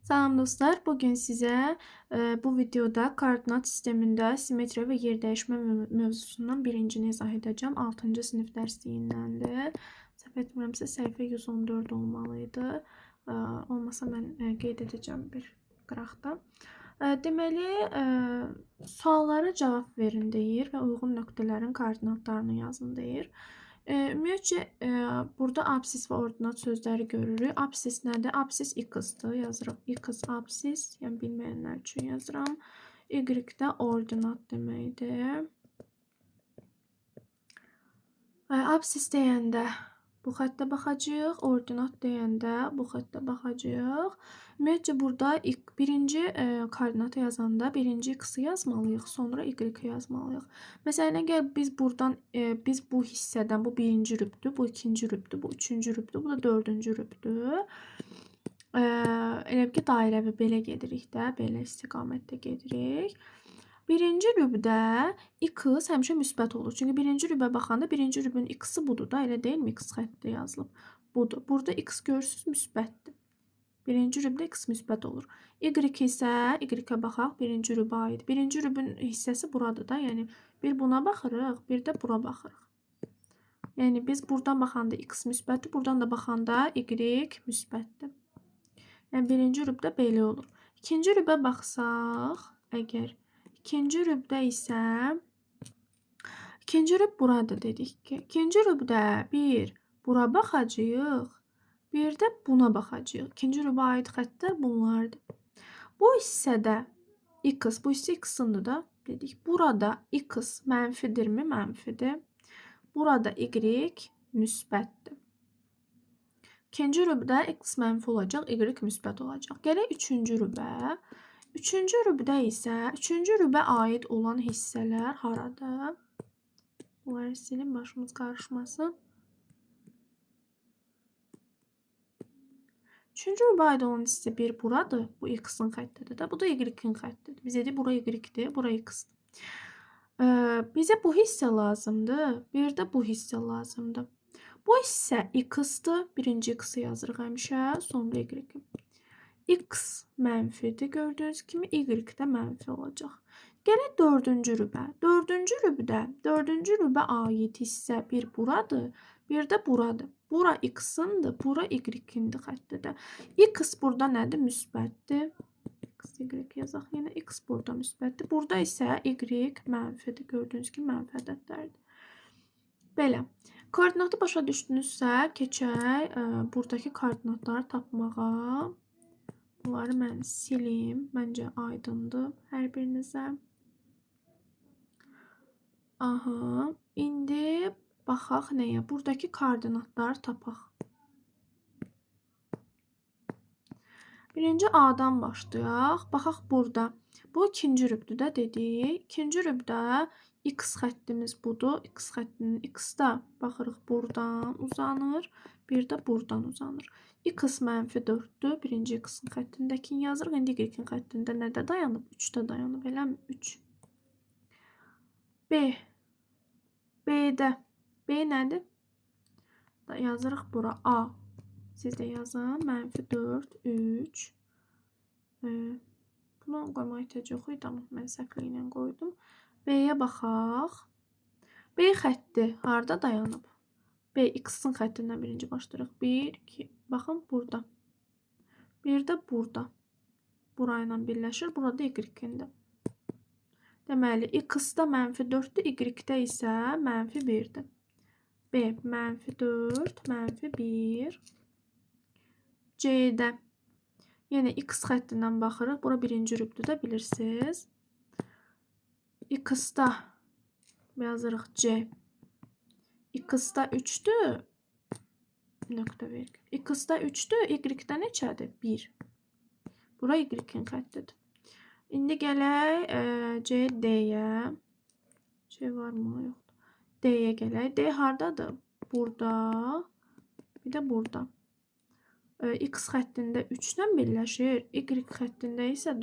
Salam dostlar, bugün sizə bu videoda koordinat sistemində simmetriya və yerdəyişmə mövzusundan birincini izah edəcəm. 6-cı sinif dərsliyindəndir. Səhv etmirəmsə səhifə 114 olmalıydı. Olmasa mən qeyd edəcəm bir qıraqda. Deməli, suallara cavab verin deyir və uyğun nöqtələrin koordinatlarını yazın deyir. Ümumiyyətcə, burada absis və ordinat sözləri görürük. Absis nədir? Absis x-dır. Yazırıq. X absis, yəni bilməyənlər üçün yazıram. Y də ordinat deməkdir. Absis deyəndə bu xəttə baxacağıq. Ordinat deyəndə bu xəttə baxacağıq. Ümumiyyətcə, burada birinci koordinatı yazanda birinci x-ı yazmalıyıq, sonra y-i yazmalıyıq. Məsələn, əgər biz buradan, biz bu hissədən, bu birinci rübdür, bu ikinci rübdür, bu üçüncü rübdür, bu da dördüncü rübdür. Elə ki, dairəvi belə gedirik də, belə istiqamətdə gedirik. Birinci rübdə x həmişə müsbət olur. Çünki birinci rübə baxanda birinci rübün x-ı budur da, elə deyilmi? X xətti yazılıb. Budur. Burada x görürsünüz müsbətdir. Birinci rübdə x müsbət olur. Y isə, y-ə baxaq, birinci rübə aid. Birinci rübün hissəsi buradır da, yəni bir buna baxırıq, bir də bura baxırıq. Yəni biz buradan baxanda x müsbətdir, buradan da baxanda y müsbətdir. Yəni birinci rübdə belə olur. İkinci rübə baxsaq, əgər ikinci rübdə isə ikinci rüb buradır dedik ki. İkinci rübdə bir bura baxacağıq, bir də buna baxacağıq. İkinci rübə aid xəttlər bunlardır. Bu hissədə x, bu hissə x-ındır da dedik. Burada x mənfidirmi? Mənfidir. Burada y müsbətdir. İkinci rübdə x mənfi olacaq, y müsbət olacaq. Gələk üçüncü rübə. Üçüncü rübdə isə, üçüncü rübə aid olan hissələr haradır? Bunları silin, başımız qarışmasın. Üçüncü rübə aid olan hissə bir buradır. Bu x-ın xəttidir də. Bu da y-in xəttidir. Bizə deyir, bura y-dir, bura x-dır. Bizə bu hissə lazımdır. Bir də bu hissə lazımdır. Bu hissə x-dır. Birinci x-ı yazırıq həmişə. Sonra y-i. X mənfidir. Gördüyünüz kimi y də mənfi olacaq. Gələk dördüncü rübə. Dördüncü rübə aid hissə bir buradır. Bir də buradır. Bura x-ındır. Bura y-indir xəttidir. X burada nədir? Müsbətdir. X, y yazaq. Yenə x burada müsbətdir. Burada isə y mənfidir. Gördüyünüz kimi mənfi ədədlərdir. Belə. Koordinatı başa düşdünüzsə, keçək buradakı koordinatları tapmağa. Bunları mən silim. Məncə aydındır hər birinizə. Aha. İndi baxaq nəyə? Buradakı koordinatları tapaq. Birinci A-dan başlayaq. Baxaq burada. Bu ikinci rübdür də dedik. İkinci rübdə x xəttimiz budur. X xəttinin x-da baxırıq buradan uzanır. Bir də buradan uzanır. X mənfi 4-dür. Birinci x-in xəttindəkini yazırıq. İndi y-in xəttində nədə dayanıb? 3-də dayanıb. Eləmi? 3. B. B-də. B nədir? Yazırıq bura. A. Siz də yazın. Mənfi 4, 3. Bunu qoymaq ehtiyac yox idi, amma mən səhvlə ilə qoydum. B-yə baxaq. B xətti harada dayanıb? B, x-in xəttindən birinci başlayırıq. 1, 2, baxın burada. Bir də burada. Burayla birləşir. Burada y-ində. Deməli, x-da mənfi 4-dür, y-də isə mənfi 1-dir. B, mənfi 4, mənfi 1. C-də. Yenə x xəttindən baxırıq. Bura birinci rübdür də bilirsiniz. X-da yazırıq C. X-da 3-dür. Nöqtə vergül. X-da 3-dür, y-də neçədir? 1. Bura y-in xəttidir. İndi gələk D-yə. C varmı? Yoxdur. D-yə gələk. D haradadır? Burada. Bir də burada. X xəttində 3-lə birləşir. Y xəttində isə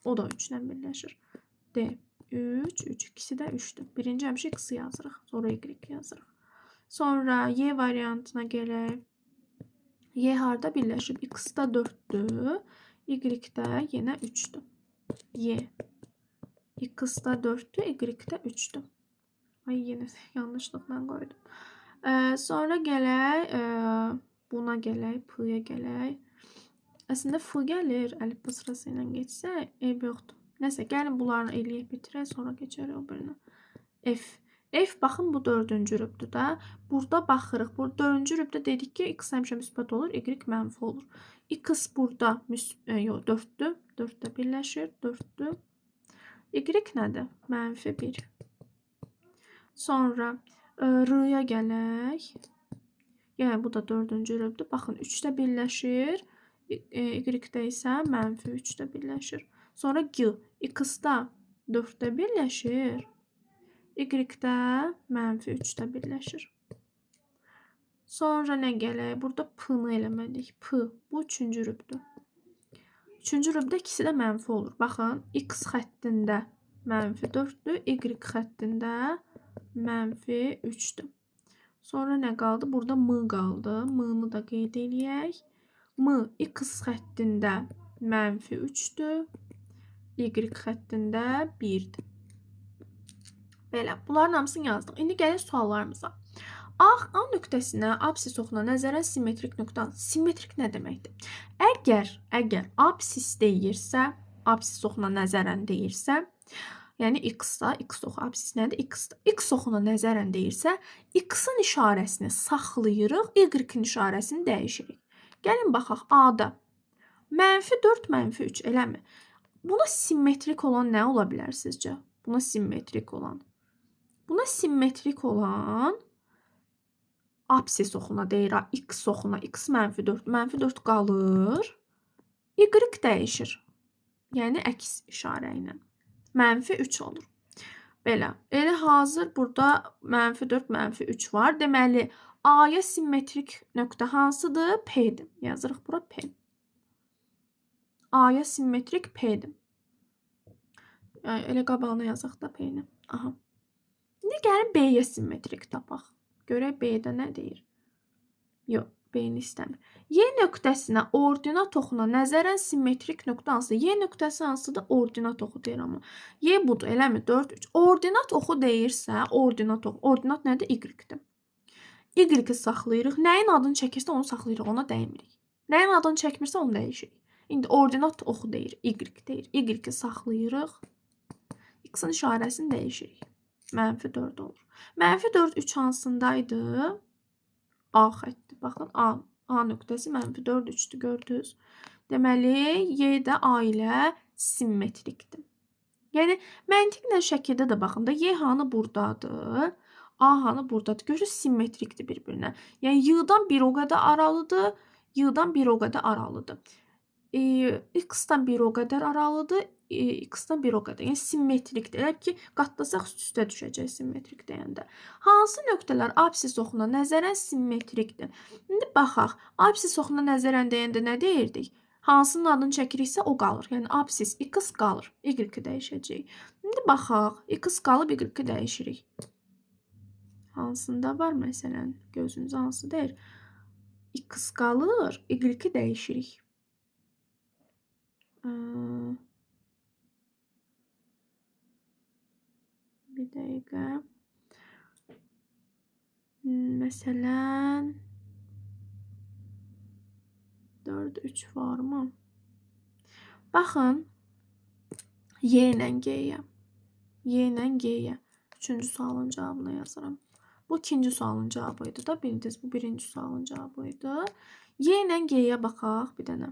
o da 3-lə birləşir. D. 3, 3. İkisi də 3-dür. Birinci həmişə x-i yazırıq. Sonra y yazırıq. Sonra y variantına gələk. Y harada birləşib? X-da 4-dür. Y-də yenə 3-dür. Y. X-da 4-dür, Y-də 3-dür. Ay, yenə yanlışlıqla qoydum. Sonra gələk, buna gələk, P-yə gələk. Əslində F gəlir, əlifba sırası ilə geçsə, eyb yoxdur. Nəsə, gəlin bunları eləyib bitirək, sonra keçərik o birinə. F. F, baxın, bu 4-cü rübdür da. Burada baxırıq. Bu 4-cü rübdə dedik ki, X həmişə müsbət olur, Y mənfi olur. X burada 4-dür. 4-də birləşir, 4-dür. Y nədir? Mənfi 1. Sonra R-ya gələk. Yəni, bu da 4-cü rübdür. Baxın, 3-də birləşir. Y-də isə mənfi 3-də birləşir. Sonra G. X-da 4-də birləşir. Y-də mənfi 3-də birləşir. Sonra nə gələk? Burada P-nı eləmədik. P. Bu 3-cü rübdür. 3-cü rübdə ikisi də mənfi olur. Baxın, X xəttində mənfi 4-dür. Y xəttində mənfi 3-dür. Sonra nə qaldı? Burada M qaldı. M-nı da qeyd eləyək. M X xəttində mənfi 3-dür. Y xəttində 1-dir. Belə, bunların hamısını yazdıq. İndi gələk suallarımıza. A nöqtəsinə absis oxuna nəzərən simmetrik nöqtə. Simmetrik nə deməkdir? Əgər absis deyirsə, absis oxuna nəzərən deyirsə, yəni X-da, X oxu absis nədir? X-da. X oxuna nəzərən deyirsə, X-in işarəsini saxlayırıq, Y-in işarəsini dəyişirik. Gəlin baxaq, A-da mənfi 4, mənfi 3, eləmi? Buna simmetrik olan nə ola bilər sizcə? Buna simmetrik olan absis oxuna deyir, X oxuna, X mənfi 4, mənfi 4 qalır, Y dəyişir. Yəni, əks işarə ilə. Mənfi 3 olur. Belə, elə hazır burada mənfi 4, mənfi 3 var. Deməli, A-ya simmetrik nöqtə hansıdır? P-dir. Yazırıq bura P. A-ya simmetrik P-dir. Elə qabağına yazaq da P-ni. Aha. İndi gəlin B-yə simmetrik tapaq. Görək B-də nə deyir? Yox, B-ni istəmir. Y nöqtəsinə ordinat oxuna nəzərən simmetrik nöqtə hansıdır? Y nöqtəsi hansıdır? Ordinat oxu deyir amma. Y budur, eləmi? 4, 3. Ordinat oxu deyirsə, ordinat nədir? Y-dir. Y-i saxlayırıq. Nəyin adını çəkirsə onu saxlayırıq, ona dəymirik. Nəyin adını çəkmirsə onu dəyişirik. İndi ordinat oxu deyir, Y deyir. Y-i saxlayırıq. X-in işarəsini dəyişirik. Mənfi 4 olur. Mənfi 4 3 hansındaydı? A xətti. Baxın, A nöqtəsi mənfi 4 3-dür, gördünüz. Deməli, Y də A ilə simmetrikdir. Yəni, məntiqlə şəkildə də baxın da, Y hanı buradadır, A hanı buradadır. Görürsünüz, simmetrikdir bir-birinə. Yəni, Y-dan bir o qədər aralıdır, Y-dan bir o qədər aralıdır. X-dan bir o qədər aralıdır, X-dan bir o qədər. Yəni, simmetrikdir. Elə ki, qatlasaq üst-üstə düşəcək simmetrik deyəndə. Hansı nöqtələr absis oxuna nəzərən simmetrikdir? İndi baxaq, absis oxuna nəzərən deyəndə nə deyirdik? Hansının adını çəkiriksə o qalır. Yəni, absis X qalır, Y dəyişəcək. İndi baxaq, X qalıb Y dəyişirik. Hansında var məsələn? Gözünüz hansı deyir? X qalır, Y dəyişirik. Bir dəqiqə. Məsələn 4, 3 varmı? Baxın, Y ilə G-yə. Y ilə G-yə. 3-cü sualın cavabını yazıram. Bu 2-ci sualın cavabıydı da, bildiniz, bu 1-ci sualın cavabıydı. Y ilə G-yə baxaq bir dənə.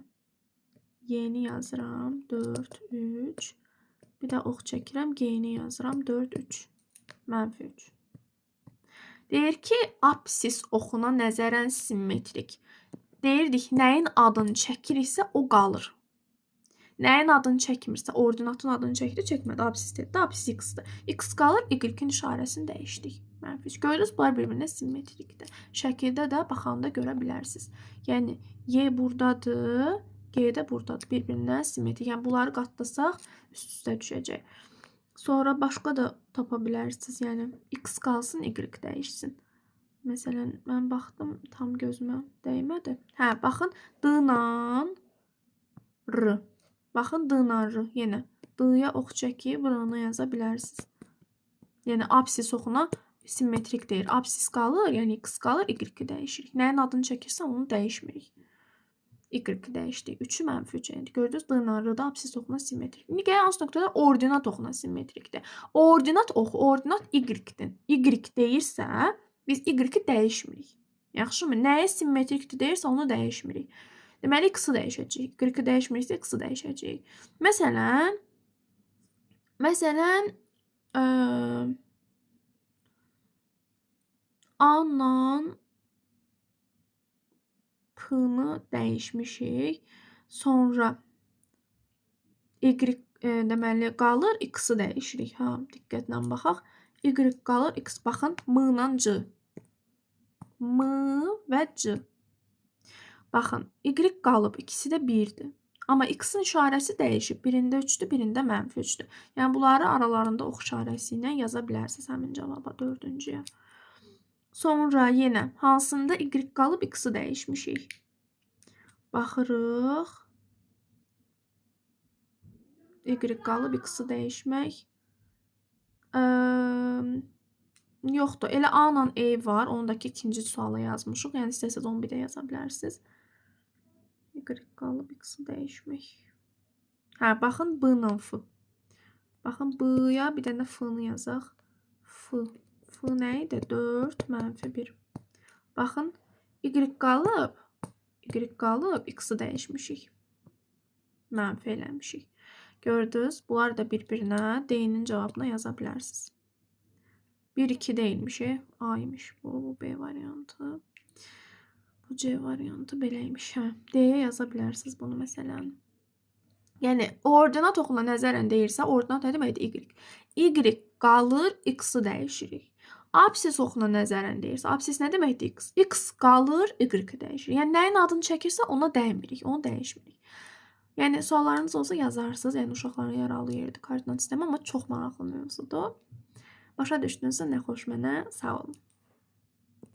Y-ni yazıram, 4, 3. Bir də ox çəkirəm, G-ni yazıram, 4, 3. Mənfi 3. Deyir ki, absis oxuna nəzərən simmetrik. Deyirdik, nəyin adını çəkiriksə o qalır. Nəyin adını çəkmirsə, ordinatın adını çəkdi, çəkmədi, absis dedi, absis X-dir. X qalır, Y-in işarəsini dəyişdik. Mənfi 3. Görürüz, bunlar bir-birinə simmetrikdir. Şəkildə də baxanda görə bilərsiniz. Yəni, Y buradadır, G də buradadır. Bir-birinə simmetrik. Yəni, bunları qatlasaq üst-üstə düşəcək. Sonra başqa da tapa bilərsiniz. Yəni, X qalsın, Y dəyişsin. Məsələn, mən baxdım, tam gözümə dəymədi. Hə, baxın, D-nan R. Baxın, D-nar-r yenə. D-ya ox çəkib buranı yaza bilərsiniz. Yəni absis oxuna simmetrik deyil. Absis qalır, yəni x qalır, y-i dəyişirik. Nəyin adını çəkirsə onu dəyişmirik. Y-i dəyişdik. 3-ü -3 yəni. Gördünüz, D-nar-r-da absis oxuna simmetrik. İndi gəlin hansı nöqtədə ordinat oxuna simmetrikdir. Ordinat oxu, ordinat y-dir. Y deyirsə, biz y-i dəyişmirik. Yaxşımı? Nəyə simmetrikdir deyirsə onu dəyişmirik. Deməli, x-i dəyişəcəyik. Y-i dəyişmiriksə, x-i dəyişəcəyik. Məsələn, A-la P-nı dəyişmişik. Sonra y deməli qalır, x-i dəyişirik. Diqqətlə baxaq. Y qalır, x. Baxın, m-la c. M və c. Baxın, y qalıb, ikisi də 1-dir. Amma x-in işarəsi dəyişib. Birində 3-dür, birində -3-dür. Yəni, bunları aralarında ox işarəsi ilə yaza bilərsiniz həmin cavaba, 4-cüyə. Sonra yenə hansında y qalıb, x-i dəyişmişik. Baxırıq. Y qalıb, x-i dəyişmək. Yoxdur. Elə A-la E var. Onu da ki, ikinci suala yazmışıq. Yəni, istəsəz onu bir də yaza bilərsiniz. Y qalıb, x-i dəyişmək. Baxın, B-la F. Baxın, B-ya bir dənə F-nı yazaq. F. F nə idi? 4 -1. Baxın, y qalıb, x-i dəyişmişik. Mənfi eləmişik. Gördünüz, bunlar da bir-birinə D-nin cavabına yaza bilərsiniz. 1-2 deyilmiş, A imiş. Bu B variantı. Bu C variantı beləymiş. D-yə yaza bilərsiniz bunu məsələn. Yəni, ordinat oxuna nəzərən deyirsə, ordinat nə deməkdir? Y qalır, x-i dəyişirik. Absis oxuna nəzərən deyirsə, absis nə deməkdir? X. X qalır, y dəyişirik. Yəni, nəyin adını çəkirsə ona dəymirik, onu dəyişmirik. Yəni, suallarınız olsa yazarsınız. Yəni, uşaqlara yaralı yerdir koordinat sistemi, amma çox maraqlı mövzudur. Başa düşdünüzsə, nə xoş mənə. Sağ olun.